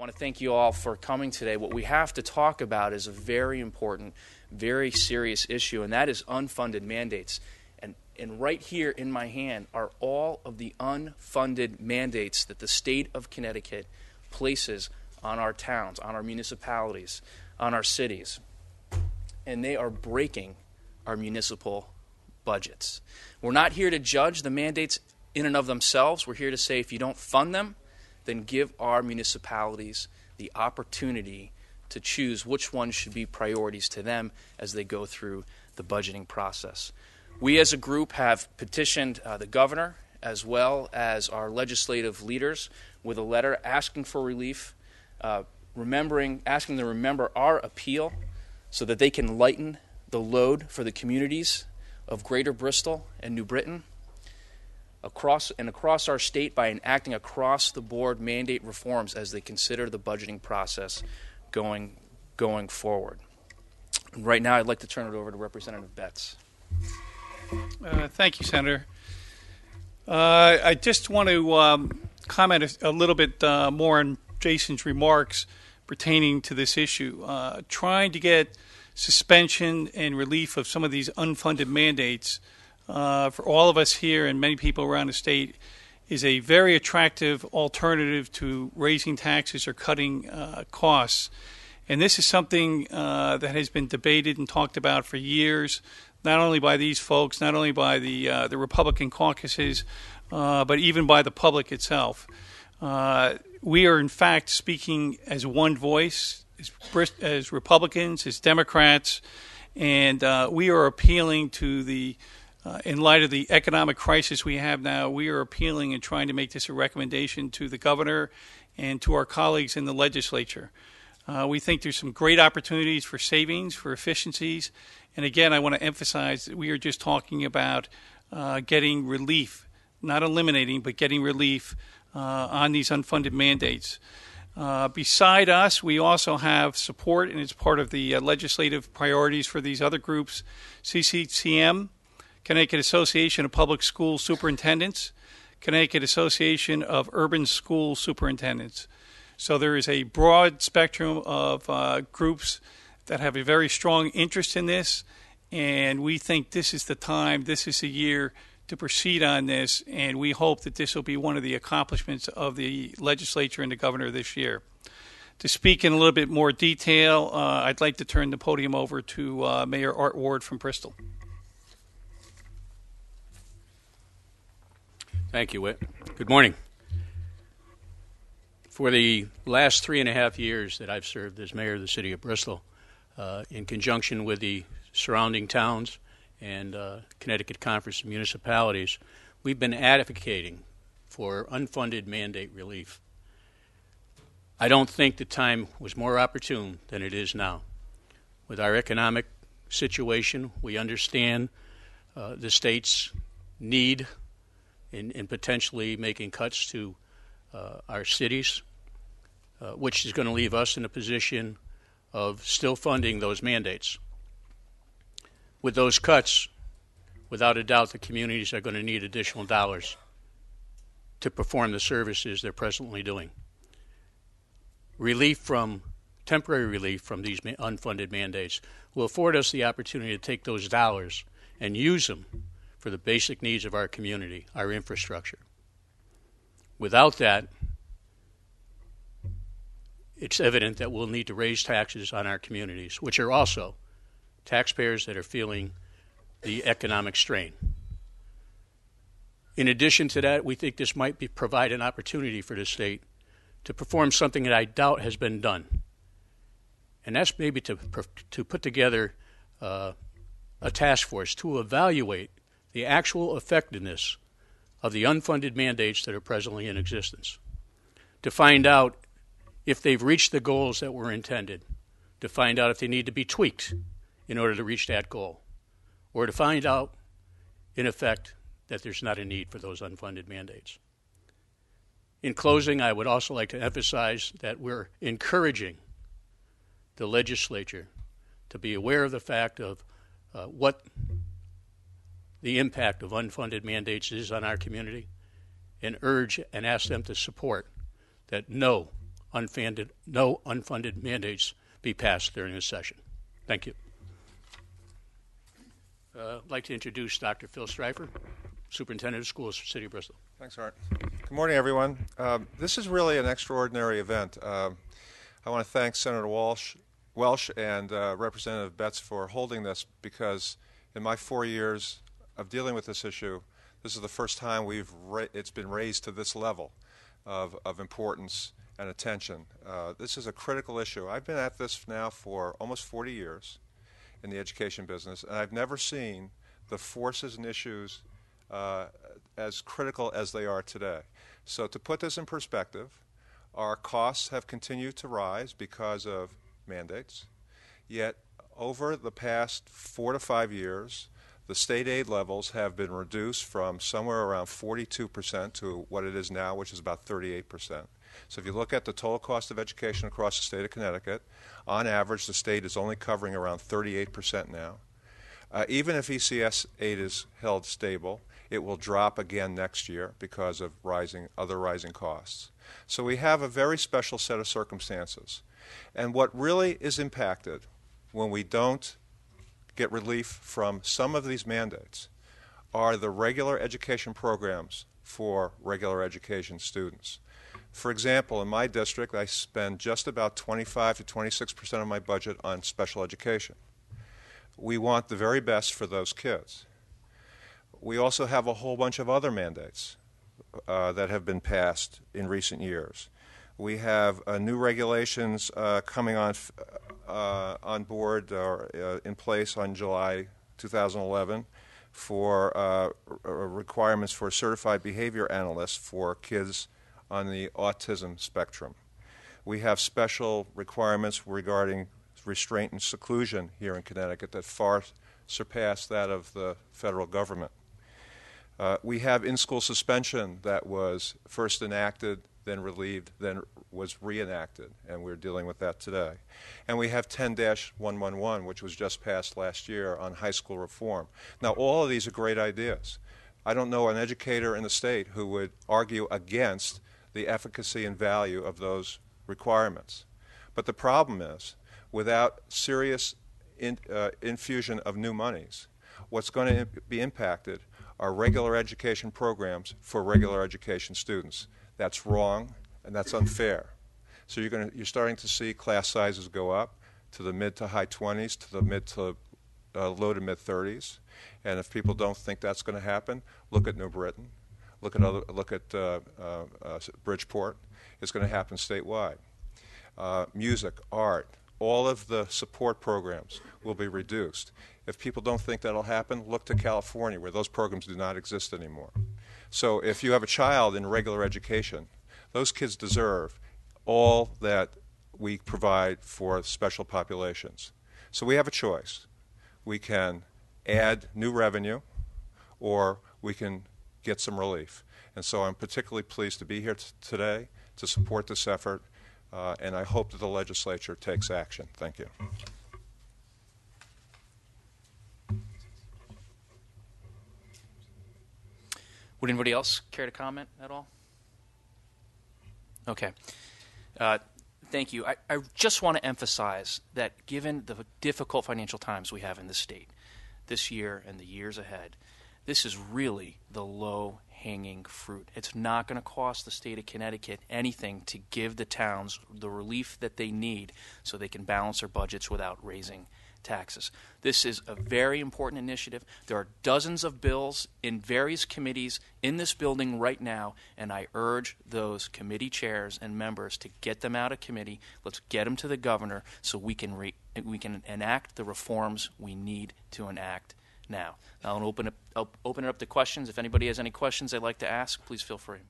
want to thank you all for coming today. What we have to talk about is a very important, very serious issue, and that is unfunded mandates. And right here in my hand are all of the unfunded mandates that the state of Connecticut places on our towns, on our municipalities, on our cities. And they are breaking our municipal budgets. We're not here to judge the mandates in and of themselves. We're here to say if you don't fund them, then give our municipalities the opportunity to choose which ones should be priorities to them as they go through the budgeting process. We as a group have petitioned the governor as well as our legislative leaders with a letter asking for relief, asking them to remember our appeal so that they can lighten the load for the communities of Greater Bristol and New Britain across our state by enacting across-the-board mandate reforms as they consider the budgeting process going forward. Right now, I'd like to turn it over to Representative Betts. Thank you, Senator. I just want to comment a little bit more on Jason's remarks pertaining to this issue. Trying to get suspension and relief of some of these unfunded mandates for all of us here and many people around the state is a very attractive alternative to raising taxes or cutting costs. And this is something that has been debated and talked about for years, not only by these folks, not only by the Republican caucuses, but even by the public itself. We are, in fact, speaking as one voice, as Republicans, as Democrats, and we are appealing to the, in light of the economic crisis we have now, we are appealing and trying to make this a recommendation to the governor and to our colleagues in the legislature. We think there's some great opportunities for savings, for efficiencies. And again, I want to emphasize that we are just talking about getting relief, not eliminating, but getting relief on these unfunded mandates. Beside us, we also have support, and it's part of the legislative priorities for these other groups, CCCM, Connecticut Association of Public School Superintendents, Connecticut Association of Urban School Superintendents. So there is a broad spectrum of groups that have a very strong interest in this, and we think this is the time, this is the year to proceed on this, and we hope that this will be one of the accomplishments of the legislature and the governor this year. To speak in a little bit more detail, I'd like to turn the podium over to Mayor Art Ward from Bristol. Thank you, Whit. Good morning. For the last 3.5 years that I've served as mayor of the city of Bristol, in conjunction with the surrounding towns and Connecticut Conference of Municipalities, we've been advocating for unfunded mandate relief. I don't think the time was more opportune than it is now. With our economic situation, we understand the state's need in potentially making cuts to our cities, which is going to leave us in a position of still funding those mandates. With those cuts, without a doubt, the communities are going to need additional dollars to perform the services they're presently doing. Temporary relief from these unfunded mandates will afford us the opportunity to take those dollars and use them for the basic needs of our community, our infrastructure. Without that, it's evident that we'll need to raise taxes on our communities, which are also taxpayers that are feeling the economic strain. In addition to that, we think this might provide an opportunity for the state to perform something that I doubt has been done, and that's maybe to put together a task force to evaluate the actual effectiveness of the unfunded mandates that are presently in existence, to find out if they've reached the goals that were intended, to find out if they need to be tweaked in order to reach that goal, or to find out, in effect, that there's not a need for those unfunded mandates. In closing, I would also like to emphasize that we're encouraging the legislature to be aware of the fact of what the impact of unfunded mandates is on our community, and urge and ask them to support that no no unfunded mandates be passed during this session. Thank you. I'd like to introduce Dr. Phil Streifer, Superintendent of Schools for the City of Bristol. Thanks, Art. Good morning, everyone. This is really an extraordinary event. I want to thank Senator Welsh and Representative Betts for holding this, because in my 4 years of dealing with this issue, this is the first time it's been raised to this level of importance and attention. This is a critical issue. I've been at this now for almost 40 years in the education business, and I've never seen the forces and issues as critical as they are today. So to put this in perspective, our costs have continued to rise because of mandates, yet over the past 4 to 5 years, the state aid levels have been reduced from somewhere around 42% to what it is now, which is about 38%. So if you look at the total cost of education across the state of Connecticut, on average the state is only covering around 38% now. Even if ECS aid is held stable, it will drop again next year because of other rising costs. So we have a very special set of circumstances. And what really is impacted when we don't get relief from some of these mandates are the regular education programs for regular education students. For example, in my district, I spend just about 25 to 26% of my budget on special education. We want the very best for those kids. We also have a whole bunch of other mandates that have been passed in recent years. We have new regulations coming on board or in place on July 2011 for requirements for certified behavior analysts for kids on the autism spectrum. We have special requirements regarding restraint and seclusion here in Connecticut that far surpass that of the federal government. We have in-school suspension that was first enacted, then relieved, then was reenacted, and we're dealing with that today. And we have 10-111, which was just passed last year on high school reform. Now, all of these are great ideas. I don't know an educator in the state who would argue against the efficacy and value of those requirements. But the problem is, without serious infusion of new monies, what's going to be impacted are regular education programs for regular education students. That's wrong and that's unfair. So you're starting to see class sizes go up to the mid to high 20s, to the mid to low to mid 30s. And if people don't think that's going to happen, look at New Britain, look at Bridgeport. It's going to happen statewide. Music, art, all of the support programs will be reduced. If people don't think that'll happen, look to California, where those programs do not exist anymore. So if you have a child in regular education, those kids deserve all that we provide for special populations. So we have a choice. We can add new revenue, or we can get some relief. And so I'm particularly pleased to be here today to support this effort, and I hope that the legislature takes action. Thank you. Would anybody else care to comment at all? Okay. Thank you. I just want to emphasize that given the difficult financial times we have in the state this year and the years ahead, this is really the low-hanging fruit. It's not going to cost the state of Connecticut anything to give the towns the relief that they need so they can balance their budgets without raising taxes. This is a very important initiative. There are dozens of bills in various committees in this building right now, and I urge those committee chairs and members to get them out of committee. Let's get them to the governor so we can enact the reforms we need to enact now. Now I'll open it up to questions. If anybody has any questions they'd like to ask, please feel free.